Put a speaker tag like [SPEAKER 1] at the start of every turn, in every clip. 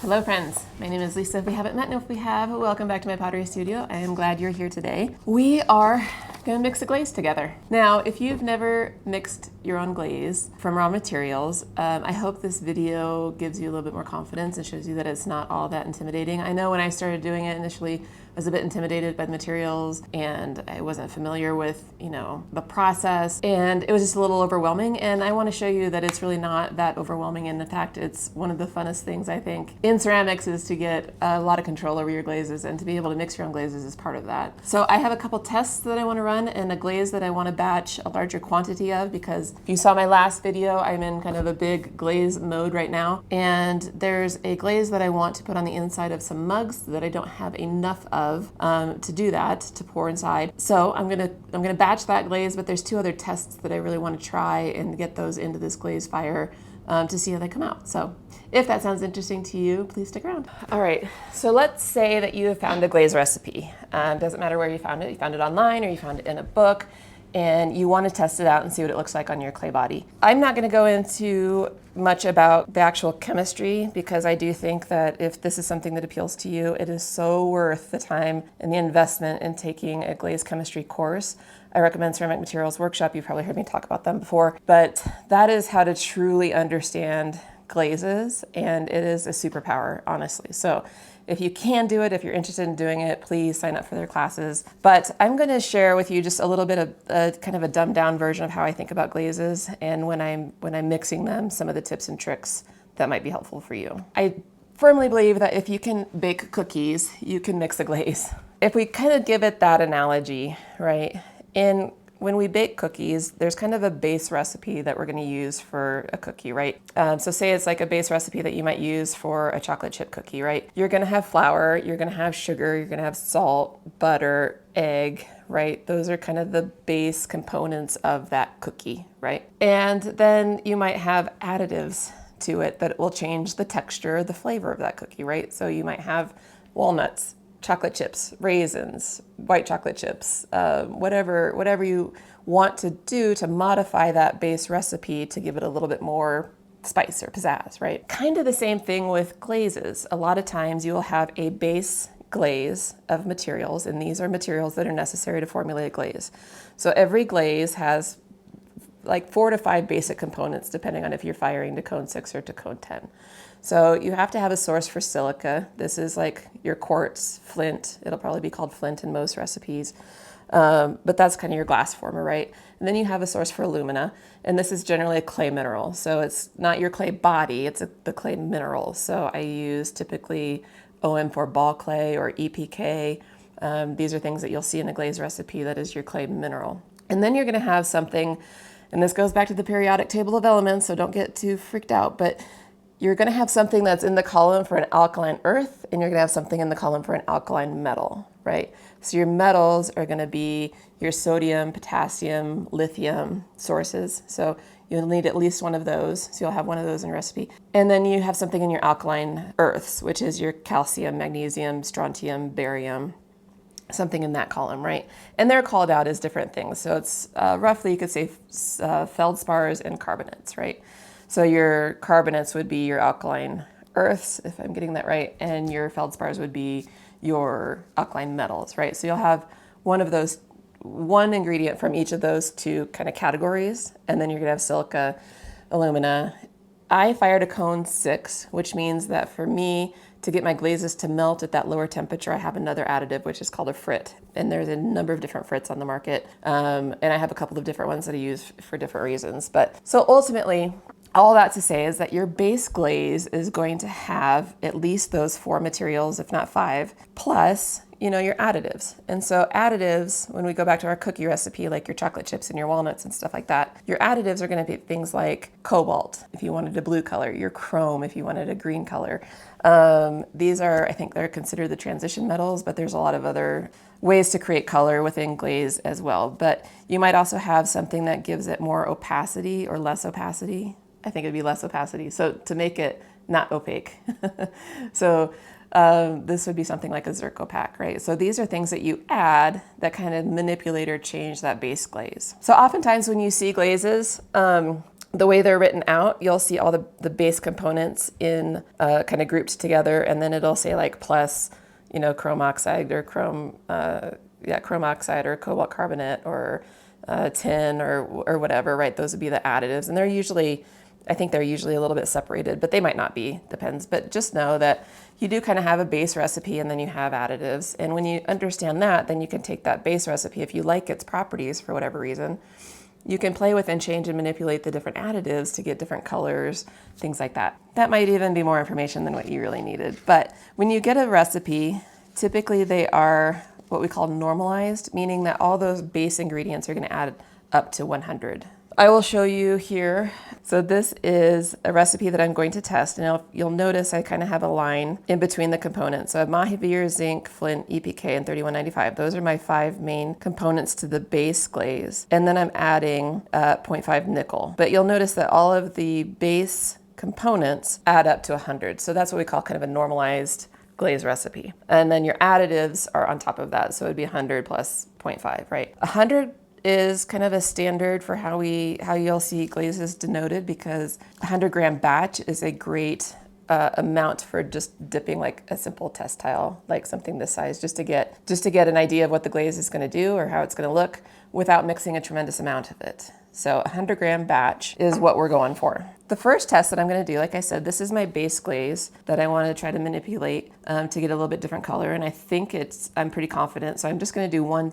[SPEAKER 1] Hello friends, my name is Lisa. If we haven't met, and if we have, welcome back to my pottery studio. I am glad you're here today. We are gonna mix a glaze together. Now, if you've never mixed your own glaze from raw materials, I hope this video gives you a little bit more confidence and shows you that it's not all that intimidating. I know when I started doing it initially, I was a bit intimidated by the materials and I wasn't familiar with, the process, and it was just a little overwhelming, and I want to show you that it's really not that overwhelming, and in fact it's one of the funnest things I think in ceramics is to get a lot of control over your glazes, and to be able to mix your own glazes is part of that. So I have a couple tests that I want to run and a glaze that I want to batch a larger quantity of, because if you saw my last video, I'm in kind of a big glaze mode right now, and there's a glaze that I want to put on the inside of some mugs that I don't have enough of to do that, to pour inside. So I'm gonna batch that glaze, but there's two other tests that I really want to try and get those into this glaze fire to see how they come out. So if that sounds interesting to you, please stick around. All right, so let's say that you have found a glaze recipe. Doesn't matter where you found it online or you found it in a book, and you want to test it out and see what it looks like on your clay body. I'm not going to go into much about the actual chemistry, because I do think that if this is something that appeals to you, it is so worth the time and the investment in taking a glaze chemistry course. I recommend Ceramic Materials Workshop. You've probably heard me talk about them before, but that is how to truly understand glazes, and it is a superpower, honestly. So if you can do it, if you're interested in doing it, please sign up for their classes. But I'm going to share with you just a little bit of kind of a dumbed down version of how I think about glazes, and when I'm mixing them, some of the tips and tricks that might be helpful for you. I firmly believe that if you can bake cookies, you can mix a glaze. If we kind of give it that analogy, right? When we bake cookies, there's kind of a base recipe that we're going to use for a cookie, right? So say it's like a base recipe that you might use for a chocolate chip cookie, right? You're going to have flour, you're going to have sugar, you're going to have salt, butter, egg, right? Those are kind of the base components of that cookie, right? And then you might have additives to it that will change the texture, the flavor of that cookie, right? So you might have walnuts, chocolate chips, raisins, white chocolate chips, whatever you want to do to modify that base recipe to give it a little bit more spice or pizzazz, right? Kind of the same thing with glazes. A lot of times you will have a base glaze of materials, and these are materials that are necessary to formulate a glaze. So every glaze has like 4 to 5 basic components, depending on if you're firing to cone 6 or to cone 10. So you have to have a source for silica. This is like your quartz, flint. It'll probably be called flint in most recipes. But that's kind of your glass former, right? And then you have a source for alumina, and this is generally a clay mineral. So it's not your clay body, it's the clay mineral. So I use typically OM4 ball clay or EPK. These are things that you'll see in a glaze recipe that is your clay mineral. And then you're gonna have something, and this goes back to the periodic table of elements, so don't get too freaked out, but you're going to have something that's in the column for an alkaline earth, and you're going to have something in the column for an alkaline metal, right? So your metals are going to be your sodium, potassium, lithium sources. So you'll need at least one of those. So you'll have one of those in your recipe. And then you have something in your alkaline earths, which is your calcium, magnesium, strontium, barium, something in that column, right? And they're called out as different things. So it's roughly, you could say feldspars and carbonates, right? So your carbonates would be your alkaline earths, if I'm getting that right, and your feldspars would be your alkaline metals, right? So you'll have one ingredient from each of those two kind of categories, and then you're gonna have silica, alumina. I fired a cone 6, which means that for me to get my glazes to melt at that lower temperature, I have another additive, which is called a frit. And there's a number of different frits on the market. And I have a couple of different ones that I use for different reasons. But so ultimately, all that to say is that your base glaze is going to have at least those 4 materials, if not 5, plus, your additives. And so additives, when we go back to our cookie recipe, like your chocolate chips and your walnuts and stuff like that, your additives are going to be things like cobalt, if you wanted a blue color, your chrome, if you wanted a green color. These are, I think they're considered the transition metals, but there's a lot of other ways to create color within glaze as well. But you might also have something that gives it more opacity or less opacity. I think it'd be less opacity. So to make it not opaque. So this would be something like a Zircopack, right? So these are things that you add that kind of manipulate or change that base glaze. So oftentimes when you see glazes, the way they're written out, you'll see all the base components in kind of grouped together, and then it'll say like plus, you know, chrome oxide or chrome oxide or cobalt carbonate or tin or whatever, right? Those would be the additives, and they're usually, I think they're usually a little bit separated, but they might not be, depends. But just know that you do kind of have a base recipe and then you have additives. And when you understand that, then you can take that base recipe, if you like its properties for whatever reason, you can play with and change and manipulate the different additives to get different colors, things like that. That might even be more information than what you really needed. But when you get a recipe, typically they are what we call normalized, meaning that all those base ingredients are going to add up to 100. I will show you here. So this is a recipe that I'm going to test, and you'll notice I kind of have a line in between the components. So I have Mahivir, zinc, flint, EPK, and 3195. Those are my 5 main components to the base glaze. And then I'm adding 0.5 nickel. But you'll notice that all of the base components add up to 100. So that's what we call kind of a normalized glaze recipe. And then your additives are on top of that. So it'd be 100 plus 0.5, right? 100 is kind of a standard for how you'll see glazes denoted, because 100-gram batch is a great amount for just dipping like a simple test tile, like something this size, just to get an idea of what the glaze is going to do or how it's going to look without mixing a tremendous amount of it. So 100-gram batch is what we're going for. The first test that I'm going to do, like I said, this is my base glaze that I want to try to manipulate to get a little bit different color. And I think I'm pretty confident. So I'm just going to do one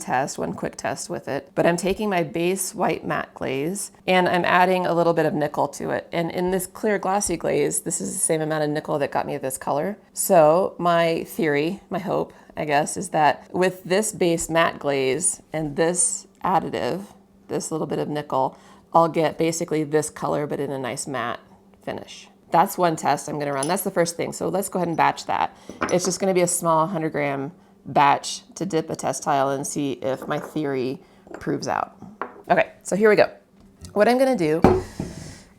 [SPEAKER 1] quick test with it. But I'm taking my base white matte glaze and I'm adding a little bit of nickel to it. And in this clear glossy glaze, this is the same amount of nickel that got me this color. So my theory, my hope, I guess, is that with this base matte glaze and this additive, this little bit of nickel, I'll get basically this color, but in a nice matte finish. That's one test I'm gonna run. That's the first thing. So let's go ahead and batch that. It's just gonna be a small 100-gram batch to dip a test tile and see if my theory proves out. Okay, so here we go. What I'm gonna do,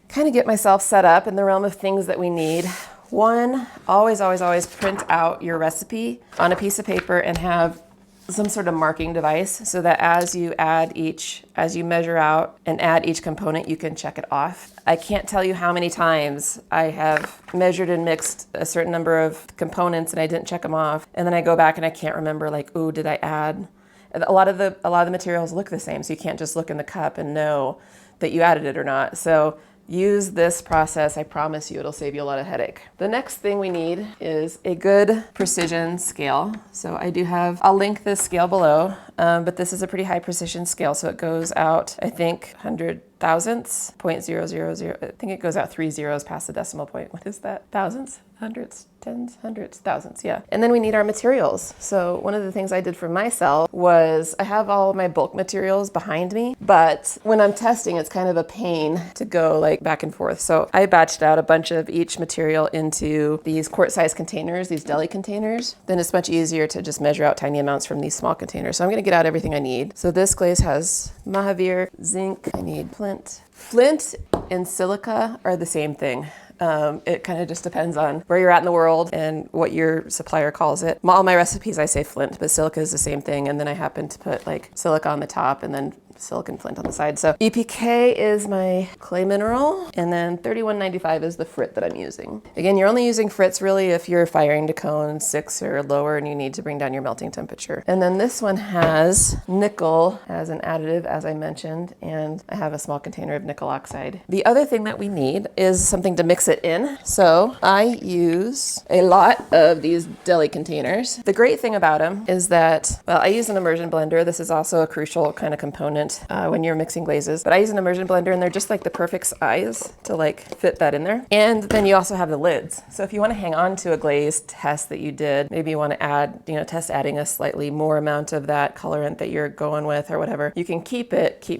[SPEAKER 1] kind of get myself set up in the realm of things that we need. One, always print out your recipe on a piece of paper and have some sort of marking device so that as you measure out and add each component, you can check it off. I can't tell you how many times I have measured and mixed a certain number of components and I didn't check them off. And then I go back and I can't remember, like, ooh, did I add? A lot of the materials look the same, so you can't just look in the cup and know that you added it or not. So use this process. I promise you it'll save you a lot of headache. The next thing we need is a good precision scale. So I'll link this scale below, but this is a pretty high precision scale. So it goes out, I think, 100 thousandths, 0.000. I think it goes out 3 zeros past the decimal point. What is that? Thousandths, hundredths, tens, hundreds, thousandths, yeah. And then we need our materials. So one of the things I did for myself was I have all of my bulk materials behind me, but when I'm testing, it's kind of a pain to go like back and forth. So I batched out a bunch of each material into these quart-sized containers, these deli containers. Then it's much easier to just measure out tiny amounts from these small containers. So I'm gonna get out everything I need. So this glaze has Mahivir, zinc, I need flint. Flint and silica are the same thing. It kind of just depends on where you're at in the world and what your supplier calls it. All my recipes, I say flint, but silica is the same thing. And then I happen to put like silica on the top and then silicon flint on the side. So EPK is my clay mineral, and then 3195 is the frit that I'm using. Again, you're only using frits really if you're firing to cone 6 or lower and you need to bring down your melting temperature. And then this one has nickel as an additive, as I mentioned, and I have a small container of nickel oxide. The other thing that we need is something to mix it in. So I use a lot of these deli containers. The great thing about them is that, well, I use an immersion blender. This is also a crucial kind of component when you're mixing glazes, but I use an immersion blender and they're just like the perfect size to like fit that in there. And then you also have the lids. So if you want to hang on to a glaze test that you did, maybe you want to add, test adding a slightly more amount of that colorant that you're going with or whatever, you can keep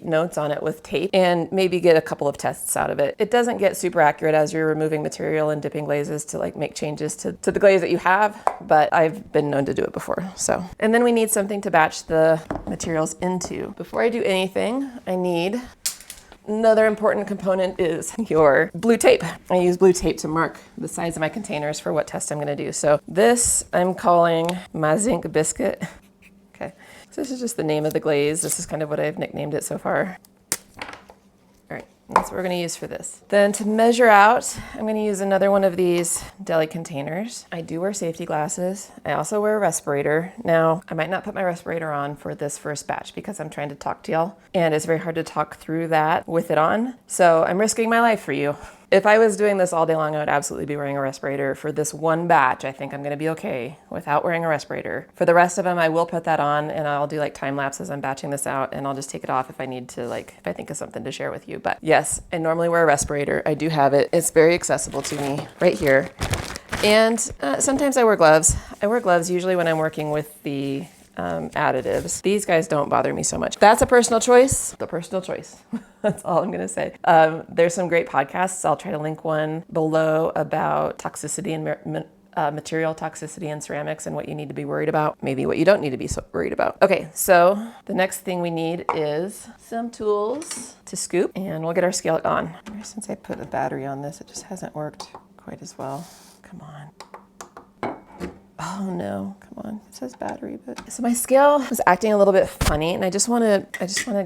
[SPEAKER 1] notes on it with tape and maybe get a couple of tests out of it. It doesn't get super accurate as you're removing material and dipping glazes to like make changes to the glaze that you have, but I've been known to do it before. So, and then we need something to batch the materials into. Before I do anything, I need another important component is your blue tape. I use blue tape to mark the size of my containers for what test I'm going to do. So this I'm calling my zinc biscuit. Okay, so this is just the name of the glaze. This is kind of what I've nicknamed it so far. All right, That's what we're gonna use for this. Then to measure out, I'm gonna use another one of these deli containers. I do wear safety glasses. I also wear a respirator. Now, I might not put my respirator on for this first batch because I'm trying to talk to y'all, and it's very hard to talk through that with it on. So I'm risking my life for you. If I was doing this all day long, I would absolutely be wearing a respirator. For this one batch, I think I'm gonna be okay without wearing a respirator. For the rest of them, I will put that on, and I'll do like time lapses. I'm batching this out, and I'll just take it off if I need to, like if I think of something to share with you. But yes, I normally wear a respirator. I do have it. It's very accessible to me right here. And sometimes I wear gloves. I wear gloves usually when I'm working with the additives. These guys don't bother me so much. That's a personal choice. The personal choice. That's all I'm gonna say. There's some great podcasts. I'll try to link one below about toxicity and material toxicity in ceramics and what you need to be worried about. Maybe what you don't need to be so worried about. Okay, so the next thing we need is some tools to scoop, and we'll get our scale on. Since I put a battery on this, it just hasn't worked quite as well. Come on. Oh no, come on, it says battery, but. So my scale was acting a little bit funny, and I just wanna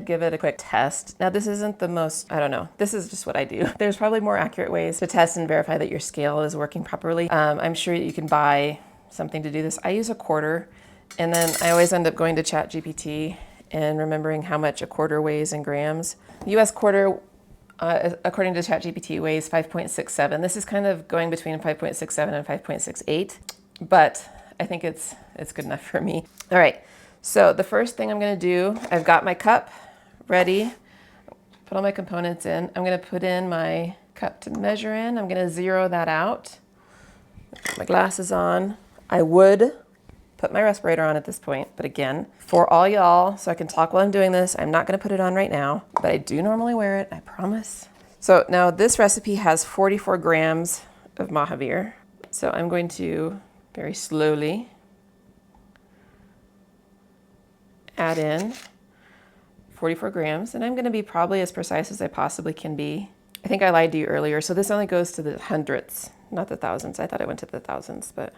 [SPEAKER 1] give it a quick test. Now this isn't the most, I don't know, this is just what I do. There's probably more accurate ways to test and verify that your scale is working properly. I'm sure you can buy something to do this. I use a quarter, and then I always end up going to ChatGPT and remembering how much a quarter weighs in grams. The US quarter, according to ChatGPT, weighs 5.67. This is kind of going between 5.67 and 5.68. But I think it's good enough for me. All right, so the first thing I'm gonna do, I've got my cup ready, put all my components in. I'm gonna put in my cup to measure in. I'm gonna zero that out. Put my glasses on. I would put my respirator on at this point, but again, for all y'all, so I can talk while I'm doing this, I'm not gonna put it on right now, but I do normally wear it, I promise. So now this recipe has 44 grams of Mahavir. So I'm going to very slowly add in 44 grams, and I'm gonna be probably as precise as I possibly can be. I think I lied to you earlier, so this only goes to the hundredths, not the thousands. I thought it went to the thousands, but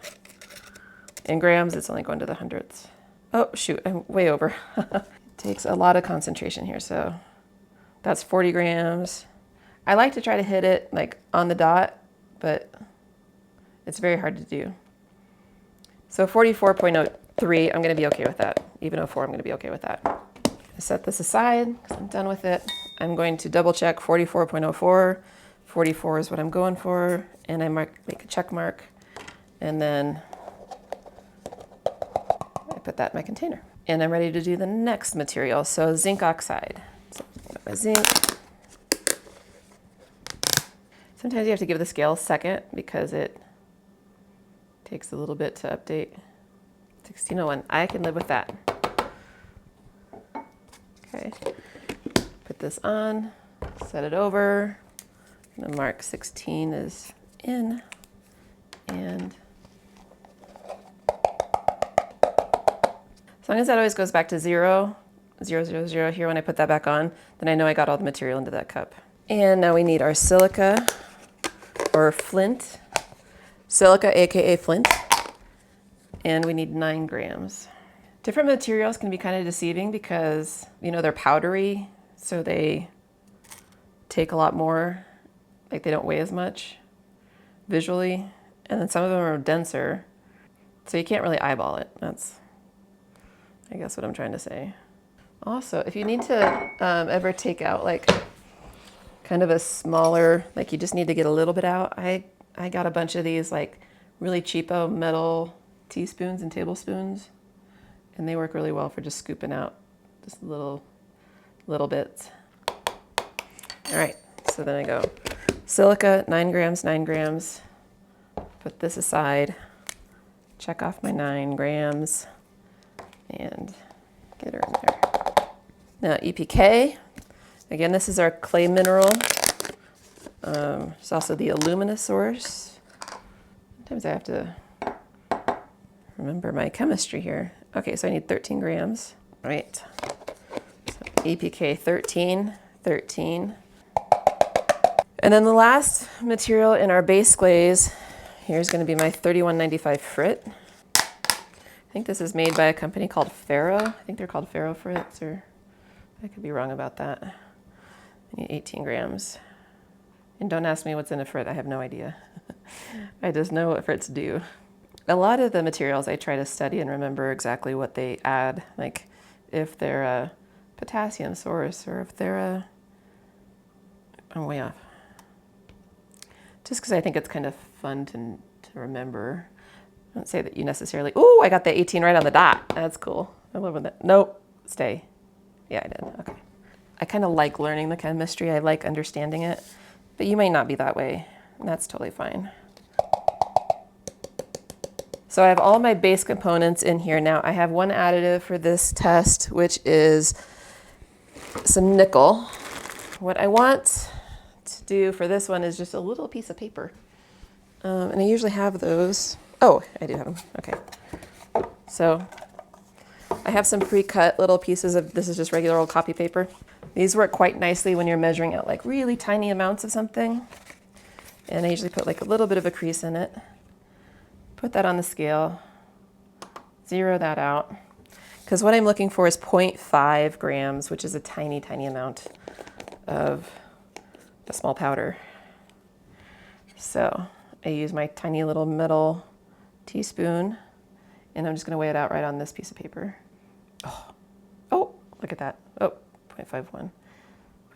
[SPEAKER 1] in grams, it's only going to the hundredths. Oh shoot, I'm way over. It takes a lot of concentration here, so that's 40 grams. I like to try to hit it like on the dot, but it's very hard to do. So 44.03, I'm gonna be okay with that. Even 04, I'm gonna be okay with that. I set this aside because I'm done with it. I'm going to double check 44.04. 44 is what I'm going for, and I make a check mark, and then I put that in my container. And I'm ready to do the next material, so zinc oxide. So I've got my zinc. Sometimes you have to give the scale a second because it takes a little bit to update. 1601, I can live with that. Okay, put this on, set it over. I'm gonna mark 16 is in, and as long as that always goes back to 0, 0, 0, 0 here when I put that back on, then I know I got all the material into that cup. And now we need our silica or flint. Silica, AKA flint, and we need 9 grams. Different materials can be kind of deceiving because, you know, they're powdery, so they take a lot more, like they don't weigh as much visually, and then some of them are denser, so you can't really eyeball it. That's, I guess, what I'm trying to say. Also, if you need to ever take out like kind of a smaller, like you just need to get a little bit out, I got a bunch of these like really cheapo metal teaspoons and tablespoons, and they work really well for just scooping out just little bits. All right, so then I go silica, 9 grams, 9 grams. Put this aside, check off my 9 grams, and get her in there. Now EPK, again, this is our clay mineral. There's also the alumina source. Sometimes I have to remember my chemistry here. Okay, so I need 13 grams. All right, so EPK 13, 13. And then the last material in our base glaze, here's gonna be my 3195 frit. I think this is made by a company called Ferro. I think they're called Ferro frits, or I could be wrong about that. I need 18 grams. And don't ask me what's in a frit, I have no idea. I just know what frits do. A lot of the materials I try to study and remember exactly what they add, like if they're a potassium source or if they're a, I'm way off. Just because I think it's kind of fun to remember. I don't say that you necessarily, ooh, I got the 18 right on the dot. That's cool. I love when that, nope, stay. Yeah, I did, okay. I kind of like learning the chemistry. I like understanding it, but you may not be that way, and that's totally fine. So I have all my base components in here. Now I have one additive for this test, which is some nickel. What I want to do for this one is just a little piece of paper. And I usually have those. Oh, I do have them, okay. So I have some pre-cut little pieces of, this is just regular old copy paper. These work quite nicely when you're measuring out like really tiny amounts of something. And I usually put like a little bit of a crease in it. Put that on the scale, zero that out. Because what I'm looking for is 0.5 grams, which is a tiny, tiny amount of a small powder. So I use my tiny little metal teaspoon, and I'm just gonna weigh it out right on this piece of paper. Oh, look at that. Oh, 0.51,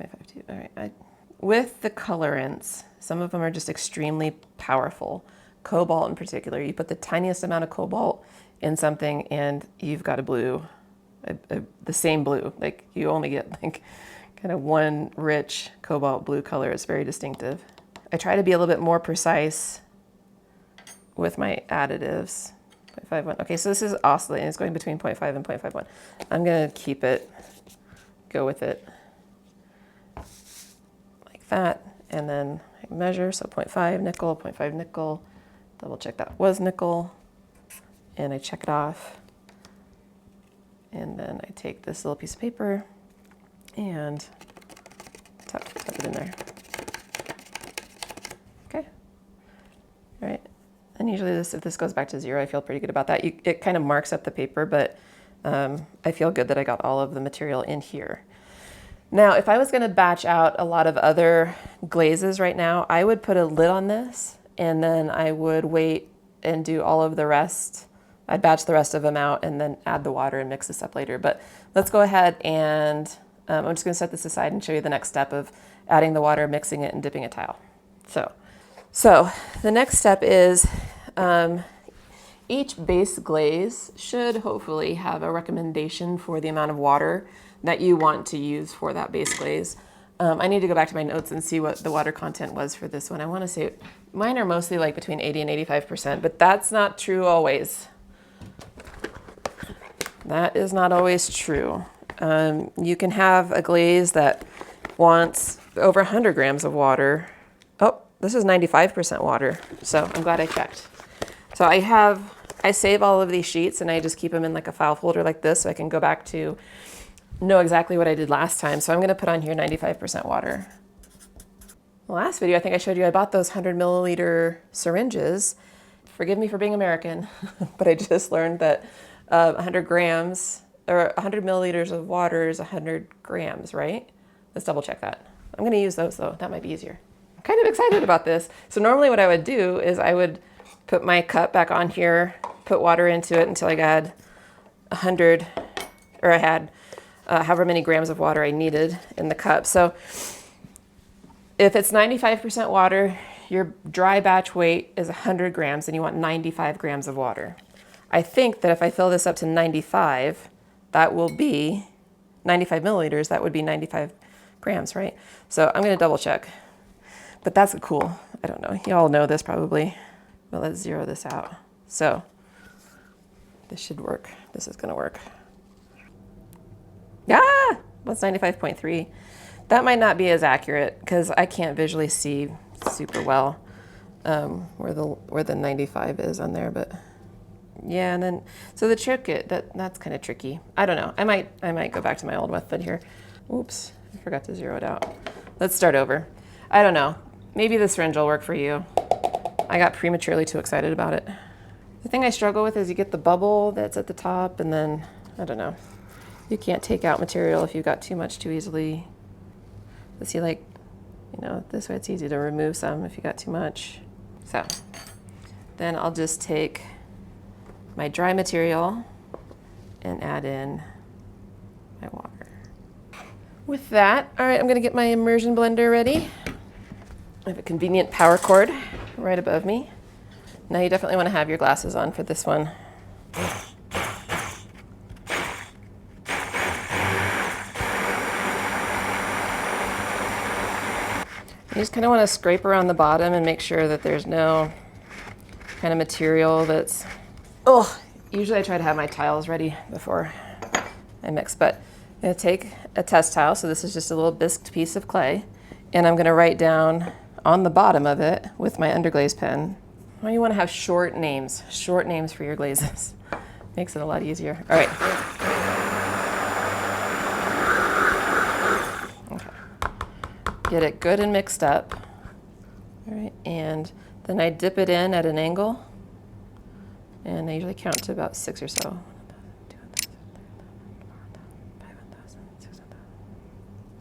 [SPEAKER 1] 0.52, all right. With the colorants, some of them are just extremely powerful. Cobalt in particular, you put the tiniest amount of cobalt in something and you've got a blue, the same blue. Like you only get like kind of one rich cobalt blue color. It's very distinctive. I try to be a little bit more precise with my additives. 0.51. Okay, so this is oscillating. It's going between 0.5 and 0.51. I'm gonna keep it, go with it like that, and then I measure, so 0.5 nickel, 0.5 nickel, double check that was nickel, and I check it off. And then I take this little piece of paper and tuck it in there. Okay, all right. And usually if this goes back to zero, I feel pretty good about that. It kind of marks up the paper, but I feel good that I got all of the material in here. Now, if I was gonna batch out a lot of other glazes right now, I would put a lid on this and then I would wait and do all of the rest. I'd batch the rest of them out and then add the water and mix this up later. But let's go ahead and I'm just gonna set this aside and show you the next step of adding the water, mixing it, and dipping a tile. So the next step is each base glaze should hopefully have a recommendation for the amount of water that you want to use for that base glaze. I need to go back to my notes and see what the water content was for this one. I want to say mine are mostly like between 80 and 85%, but that's not true always. That is not always true. You can have a glaze that wants over 100 grams of water. Oh, this is 95% water, so I'm glad I checked. So I save all of these sheets and I just keep them in like a file folder like this so I can go back to know exactly what I did last time. So I'm gonna put on here 95% water. The last video, I think I showed you, I bought those 100 milliliter syringes. Forgive me for being American, but I just learned that 100 grams or 100 milliliters of water is 100 grams, right? Let's double check that. I'm gonna use those though, that might be easier. I'm kind of excited about this. So normally what I would do is I would put my cup back on here, put water into it until I got 100, or I had however many grams of water I needed in the cup. So if it's 95% water, your dry batch weight is 100 grams and you want 95 grams of water. I think that if I fill this up to 95, that will be 95 milliliters, that would be 95 grams, right? So I'm gonna double check, but that's cool. I don't know, you all know this probably, but let's zero this out. So this should work, this is gonna work. Ah, that's 95.3. That might not be as accurate because I can't visually see super well where the 95 is on there, but yeah. And then so the trick, that's kind of tricky. I don't know. I might go back to my old method here. Oops, I forgot to zero it out. Let's start over. I don't know. Maybe the syringe will work for you. I got prematurely too excited about it. The thing I struggle with is you get the bubble that's at the top, and then I don't know. You can't take out material if you got too much too easily. See, like, you know, this way it's easy to remove some if you got too much. So then I'll just take my dry material and add in my water. With that, all right, I'm gonna get my immersion blender ready. I have a convenient power cord right above me. Now you definitely wanna have your glasses on for this one. You just kind of want to scrape around the bottom and make sure that there's no kind of material that's, usually I try to have my tiles ready before I mix, but I'm going to take a test tile, so this is just a little bisqued piece of clay, and I'm going to write down on the bottom of it with my underglaze pen. Well, you want to have short names for your glazes. Makes it a lot easier. All right. Get it good and mixed up. All right, and then I dip it in at an angle, and I usually count to about 6 or so.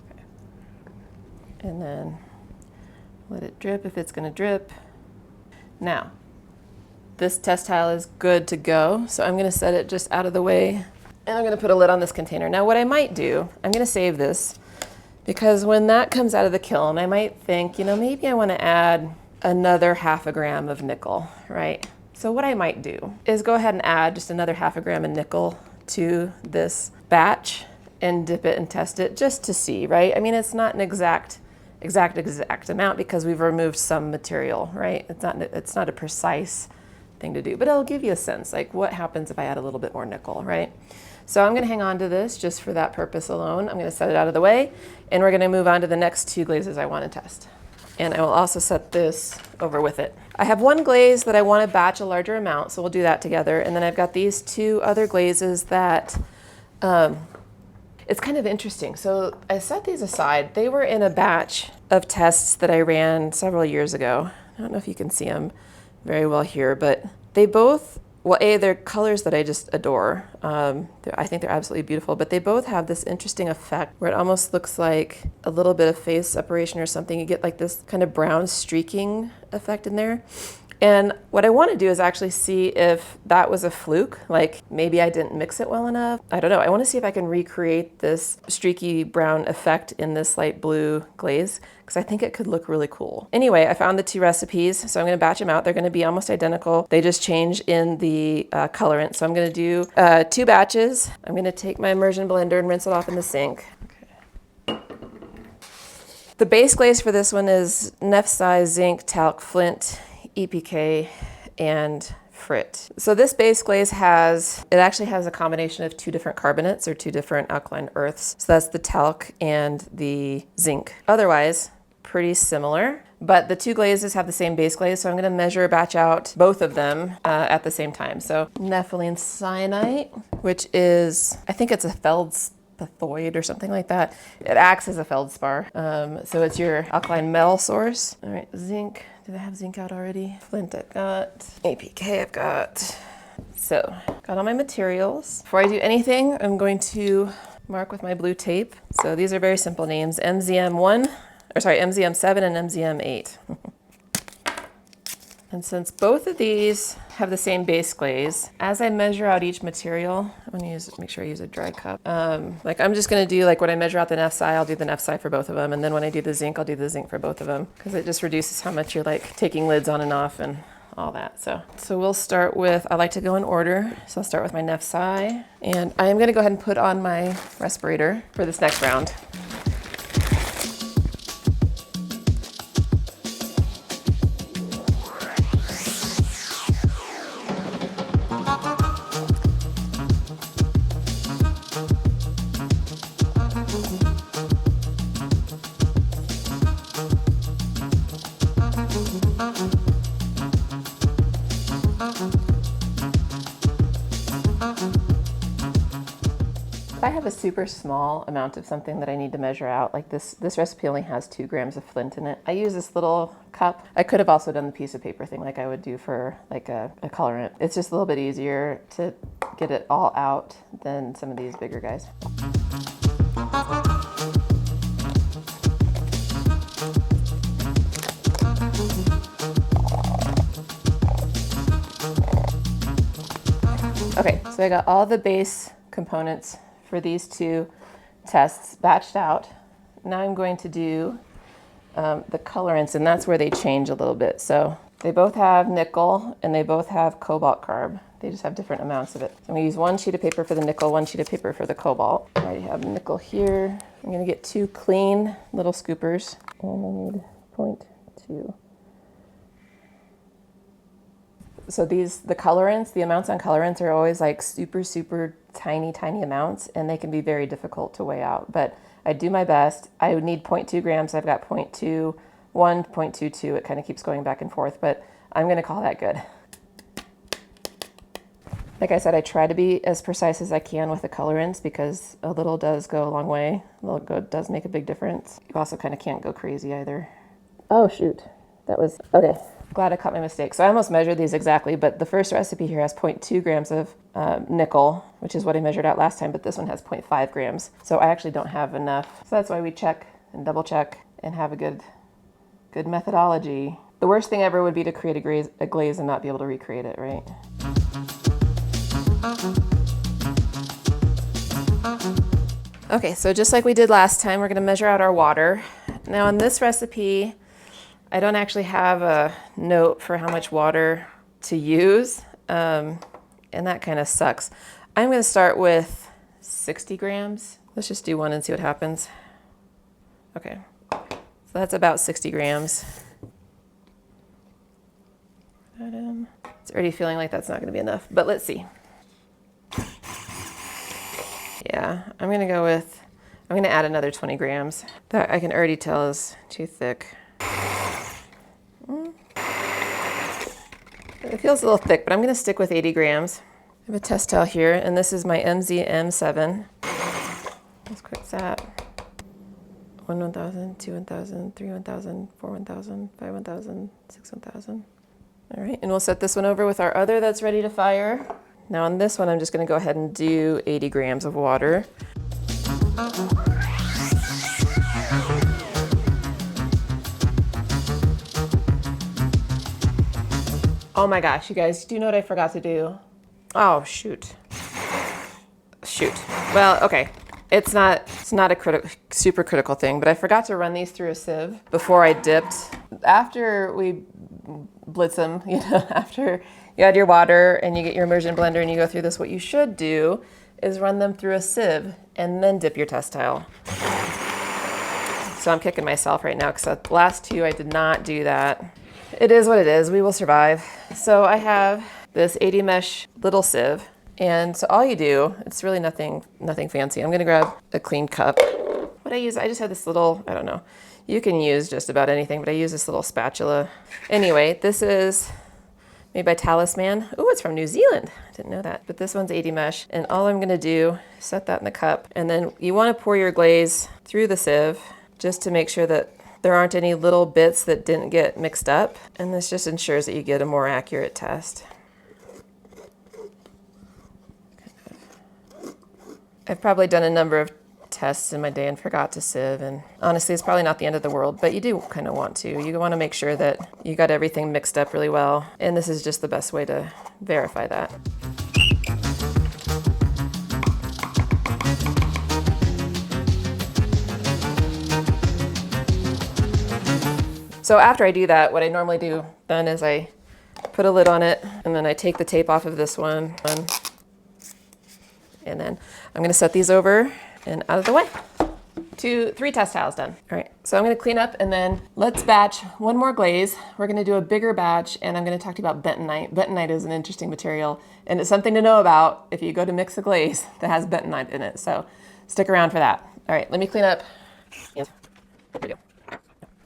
[SPEAKER 1] Okay. And then let it drip if it's gonna drip. Now, this test tile is good to go, so I'm gonna set it just out of the way, and I'm gonna put a lid on this container. Now what I might do, I'm gonna save this, because when that comes out of the kiln, I might think, you know, maybe I want to add another 1/2 gram of nickel, right? So what I might do is go ahead and add just another 1/2 gram of nickel to this batch and dip it and test it just to see, right? I mean, it's not an exact amount because we've removed some material, right? It's not a precise thing to do, but it'll give you a sense, like what happens if I add a little bit more nickel, right? So I'm gonna hang on to this just for that purpose alone. I'm gonna set it out of the way, and we're gonna move on to the next 2 glazes I wanna test. And I will also set this over with it. I have one glaze that I wanna batch a larger amount, so we'll do that together. And then I've got these 2 other glazes that, it's kind of interesting. So I set these aside. They were in a batch of tests that I ran several years ago. I don't know if you can see them very well here, but they both, well, they're colors that I just adore. I think they're absolutely beautiful, but they both have this interesting effect where it almost looks like a little bit of phase separation or something. You get like this kind of brown streaking effect in there. And what I want to do is actually see if that was a fluke, like maybe I didn't mix it well enough. I don't know. I want to see if I can recreate this streaky brown effect in this light blue glaze, because I think it could look really cool. Anyway, I found the 2 recipes, so I'm going to batch them out. They're going to be almost identical. They just change in the colorant. So I'm going to do 2 batches. I'm going to take my immersion blender and rinse it off in the sink. Okay. The base glaze for this one is Neff-size zinc, talc, flint, EPK, and frit. So this base glaze actually has a combination of 2 different carbonates or 2 different alkaline earths. So that's the talc and the zinc. Otherwise, pretty similar, but the 2 glazes have the same base glaze, so I'm gonna batch out both of them at the same time. So nepheline cyanite, which is, I think it's a feldspathoid or something like that. It acts as a feldspar. So it's your alkaline metal source. All right, zinc. Did I have zinc out already? Flint I've got. APK I've got. So, got all my materials. Before I do anything, I'm going to mark with my blue tape. So these are very simple names, MZM7 and MZM8. And since both of these have the same base glaze, as I measure out each material, I'm gonna make sure I use a dry cup. Like I'm just gonna do, like when I measure out the Neff-si, I'll do the Neff-si for both of them. And then when I do the zinc, I'll do the zinc for both of them, because it just reduces how much you're like taking lids on and off and all that. So we'll start with, I like to go in order. So I'll start with my Neff-si, and I am gonna go ahead and put on my respirator for this next round. I have a super small amount of something that I need to measure out, like this recipe only has 2 grams of flint in it. I use this little cup. I could have also done the piece of paper thing like I would do for like a colorant. It's just a little bit easier to get it all out than some of these bigger guys. Okay, so I got all the base components for these two tests batched out. Now I'm going to do the colorants, and that's where they change a little bit. So they both have nickel and they both have cobalt carb. They just have different amounts of it. So I'm gonna use one sheet of paper for the nickel, one sheet of paper for the cobalt. I already have nickel here. I'm gonna get 2 clean little scoopers. And I need 0.2. So the colorants, the amounts on colorants are always like super, super tiny, tiny amounts, and they can be very difficult to weigh out. But I do my best. I would need 0.2 grams. I've got 0.21, 0.22. It kind of keeps going back and forth, but I'm gonna call that good. Like I said, I try to be as precise as I can with the colorants because a little does go a long way. A little does make a big difference. You also kind of can't go crazy either. Oh shoot, that was, okay. Glad I caught my mistake. So I almost measured these exactly, but the first recipe here has 0.2 grams of nickel, which is what I measured out last time, but this one has 0.5 grams. So I actually don't have enough. So that's why we check and double check and have a good methodology. The worst thing ever would be to create a glaze and not be able to recreate it, right? Okay, so just like we did last time, we're gonna measure out our water. Now in this recipe, I don't actually have a note for how much water to use, and that kind of sucks. I'm gonna start with 60 grams. Let's just do one and see what happens. Okay, so that's about 60 grams. It's already feeling like that's not gonna be enough, but let's see. Yeah, I'm gonna add another 20 grams. That I can already tell is too thick. It feels a little thick, but I'm gonna stick with 80 grams. I have a test towel here, and this is my MZM7. Let's quick that. 1 1000, 2 1000, 3 1000, 4 1000, 5 1000, 6 1000. All right, and we'll set this one over with our other that's ready to fire. Now on this one, I'm just gonna go ahead and do 80 grams of water. Oh my gosh, you guys, do you know what I forgot to do? Oh, shoot. Well, okay. It's not a super critical thing, but I forgot to run these through a sieve before I dipped. After we blitz them, after you add your water and you get your immersion blender and you go through this, what you should do is run them through a sieve and then dip your test tile. So I'm kicking myself right now because the last two I did not do that. It is what it is, we will survive. So I have this 80 mesh little sieve, and so all you do, it's really nothing fancy. I'm gonna grab a clean cup. What I use, I just have this little, I don't know, you can use just about anything, but I use this little spatula. Anyway, this is made by Talisman. Oh, it's from New Zealand. I didn't know that, but this one's 80 mesh, and all I'm gonna do is set that in the cup, and then you wanna pour your glaze through the sieve just to make sure that there aren't any little bits that didn't get mixed up, and this just ensures that you get a more accurate test. I've probably done a number of tests in my day and forgot to sieve, and honestly, it's probably not the end of the world, but you do kind of want to. You want to make sure that you got everything mixed up really well, and this is just the best way to verify that. So after I do that, what I normally do then is I put a lid on it, and then I take the tape off of this one, and then I'm gonna set these over and out of the way. 3 test tiles done. All right, so I'm gonna clean up, and then let's batch one more glaze. We're gonna do a bigger batch, and I'm gonna talk to you about bentonite. Bentonite is an interesting material, and it's something to know about if you go to mix a glaze that has bentonite in it, so stick around for that. All right, let me clean up. Yes.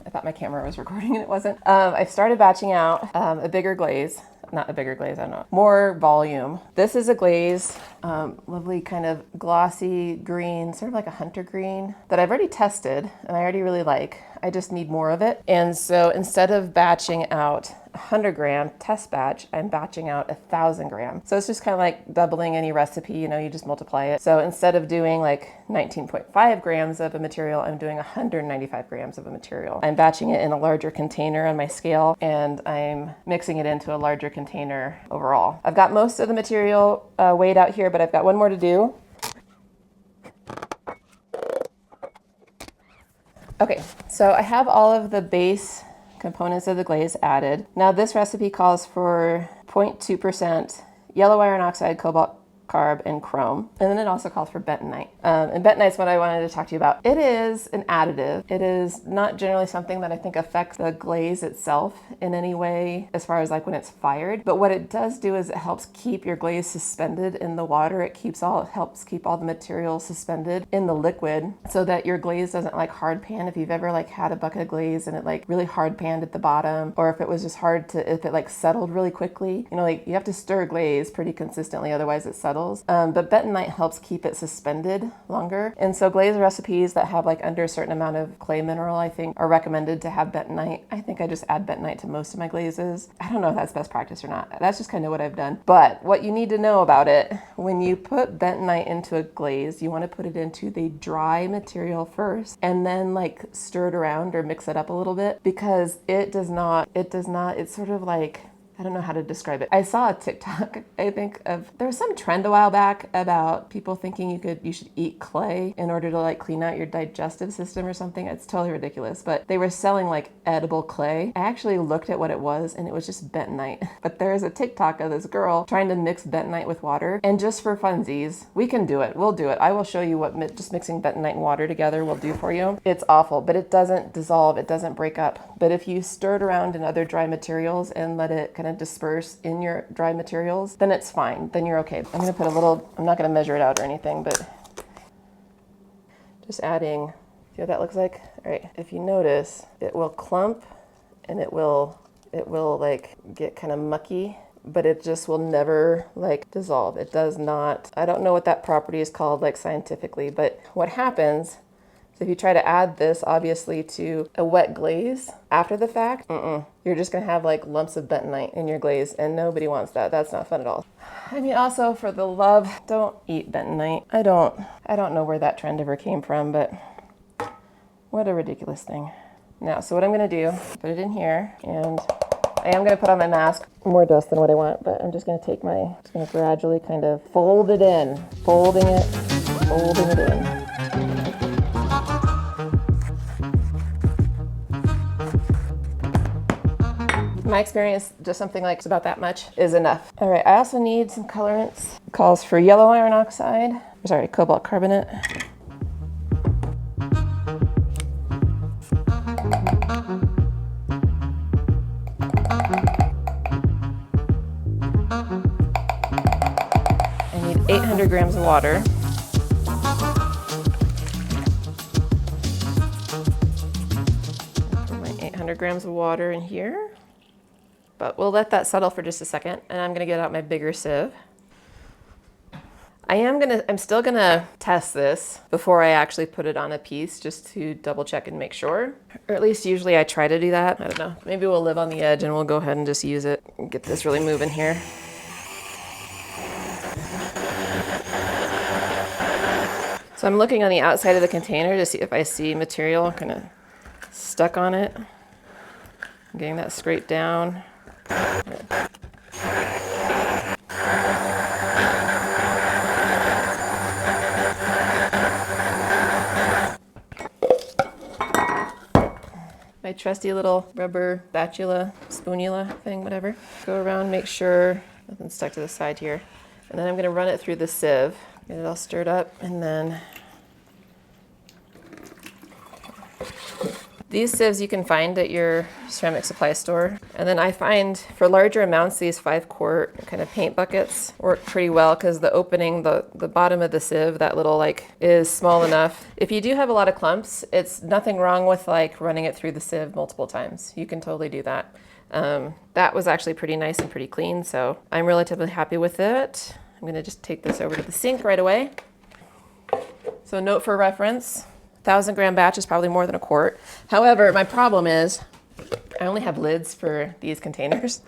[SPEAKER 1] I thought my camera was recording and it wasn't. I started batching out a bigger glaze, not a bigger glaze, I don't know, more volume. This is a glaze, lovely kind of glossy green, sort of like a hunter green that I've already tested and I already really like. I just need more of it. And so instead of batching out 100 gram test batch, I'm batching out 1,000 grams. So it's just kind of like doubling any recipe, you know, you just multiply it. So instead of doing like 19.5 grams of a material, I'm doing 195 grams of a material. I'm batching it in a larger container on my scale, and I'm mixing it into a larger container overall. I've got most of the material weighed out here, but I've got one more to do. Okay, so I have all of the base components of the glaze added. Now this recipe calls for 0.2% yellow iron oxide, cobalt carb, and chrome. And then it also calls for bentonite. And bentonite's what I wanted to talk to you about. It is an additive. It is not generally something that I think affects the glaze itself in any way as far as like when it's fired. But what it does do is it helps keep your glaze suspended in the water. It helps keep all the material suspended in the liquid so that your glaze doesn't like hard pan. If you've ever like had a bucket of glaze and it like really hard panned at the bottom, or if it was just if it like settled really quickly, you know, like you have to stir glaze pretty consistently, otherwise it settles. But bentonite helps keep it suspended longer. And so glaze recipes that have like under a certain amount of clay mineral, I think, are recommended to have bentonite. I think I just add bentonite to most of my glazes. I don't know if that's best practice or not. That's just kind of what I've done. But what you need to know about it, when you put bentonite into a glaze, you want to put it into the dry material first and then like stir it around or mix it up a little bit, because it's sort of like, I don't know how to describe it. I saw a TikTok, I think, there was some trend a while back about people thinking you should eat clay in order to like clean out your digestive system or something. It's totally ridiculous, but they were selling like edible clay. I actually looked at what it was and it was just bentonite. But there's a TikTok of this girl trying to mix bentonite with water, and just for funsies, we can do it. We'll do it. I will show you what just mixing bentonite and water together will do for you. It's awful, but it doesn't dissolve. It doesn't break up. But if you stir it around in other dry materials and let it kind of disperse in your dry materials, then it's fine. Then you're okay. I'm gonna put I'm not gonna measure it out or anything, but just adding, see what that looks like? All right, if you notice, it will clump and it will like get kind of mucky, but it just will never like dissolve. It does not, I don't know what that property is called like scientifically, but what happens, so if you try to add this obviously to a wet glaze after the fact, you're just gonna have like lumps of bentonite in your glaze, and nobody wants that. That's not fun at all. I mean, also for the love, don't eat bentonite. I don't know where that trend ever came from, but what a ridiculous thing. Now, so what I'm gonna do, put it in here, and I am gonna put on my mask. More dust than what I want, but I'm just gonna gradually kind of fold it in, folding it in. My experience, just something like about that much is enough. All right, I also need some colorants. It calls for yellow iron oxide, cobalt carbonate. I need 800 grams of water. Put my 800 grams of water in here. But we'll let that settle for just a second, and I'm gonna get out my bigger sieve. I'm still gonna test this before I actually put it on a piece, just to double check and make sure. Or at least usually I try to do that. I don't know, maybe we'll live on the edge and we'll go ahead and just use it and get this really moving here. So I'm looking on the outside of the container to see if I see material kind of stuck on it. I'm getting that scraped down. My trusty little rubber spatula, spoonula thing, whatever. Go around, make sure nothing's stuck to the side here. And then I'm gonna run it through the sieve, get it all stirred up, and then these sieves you can find at your ceramic supply store. And then I find for larger amounts, these 5-quart kind of paint buckets work pretty well, because the opening, the bottom of the sieve, that little like, is small enough. If you do have a lot of clumps, it's nothing wrong with like running it through the sieve multiple times. You can totally do that. That was actually pretty nice and pretty clean, so I'm relatively happy with it. I'm gonna just take this over to the sink right away. So note for reference, 1,000 gram batch is probably more than a quart. However, my problem is I only have lids for these containers.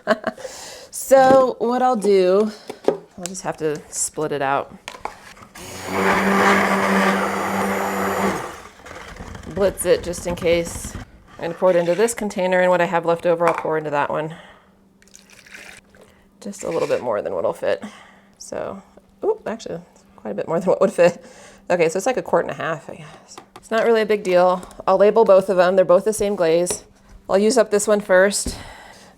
[SPEAKER 1] So what I'll do, I'll just have to split it out. Blitz it just in case. I'm gonna pour it into this container, and what I have left over I'll pour into that one. Just a little bit more than what'll fit. So, actually, it's quite a bit more than what would fit. Okay, so it's like 1.5 quarts, I guess. It's not really a big deal. I'll label both of them. They're both the same glaze. I'll use up this one first,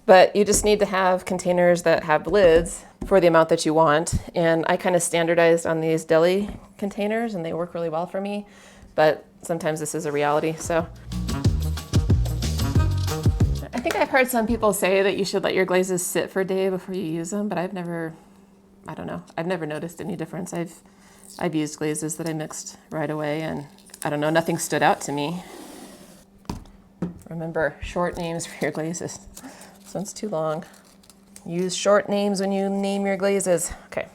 [SPEAKER 1] but you just need to have containers that have lids for the amount that you want. And I kind of standardized on these deli containers, and they work really well for me, but sometimes this is a reality, so. I think I've heard some people say that you should let your glazes sit for a day before you use them, but I've never noticed any difference. I've used glazes that I mixed right away, and I don't know, nothing stood out to me. Remember, short names for your glazes. This one's too long. Use short names when you name your glazes. Okay.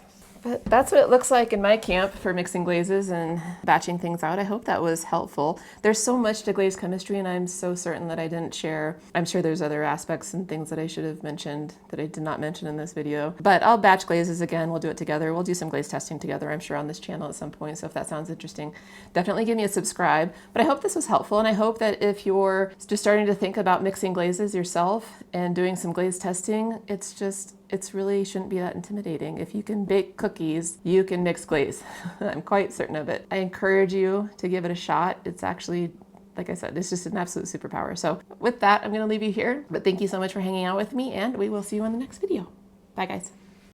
[SPEAKER 1] But that's what it looks like in my camp for mixing glazes and batching things out. I hope that was helpful. There's so much to glaze chemistry, and I'm so certain that I didn't share. I'm sure there's other aspects and things that I should have mentioned that I did not mention in this video. But I'll batch glazes again. We'll do it together. We'll do some glaze testing together, I'm sure, on this channel at some point. So if that sounds interesting, definitely give me a subscribe. But I hope this was helpful, and I hope that if you're just starting to think about mixing glazes yourself and doing some glaze testing, it's really shouldn't be that intimidating. If you can bake cookies, you can mix glaze. I'm quite certain of it. I encourage you to give it a shot. It's actually, like I said, it's just an absolute superpower. So with that, I'm gonna leave you here, but thank you so much for hanging out with me, and we will see you in the next video. Bye guys.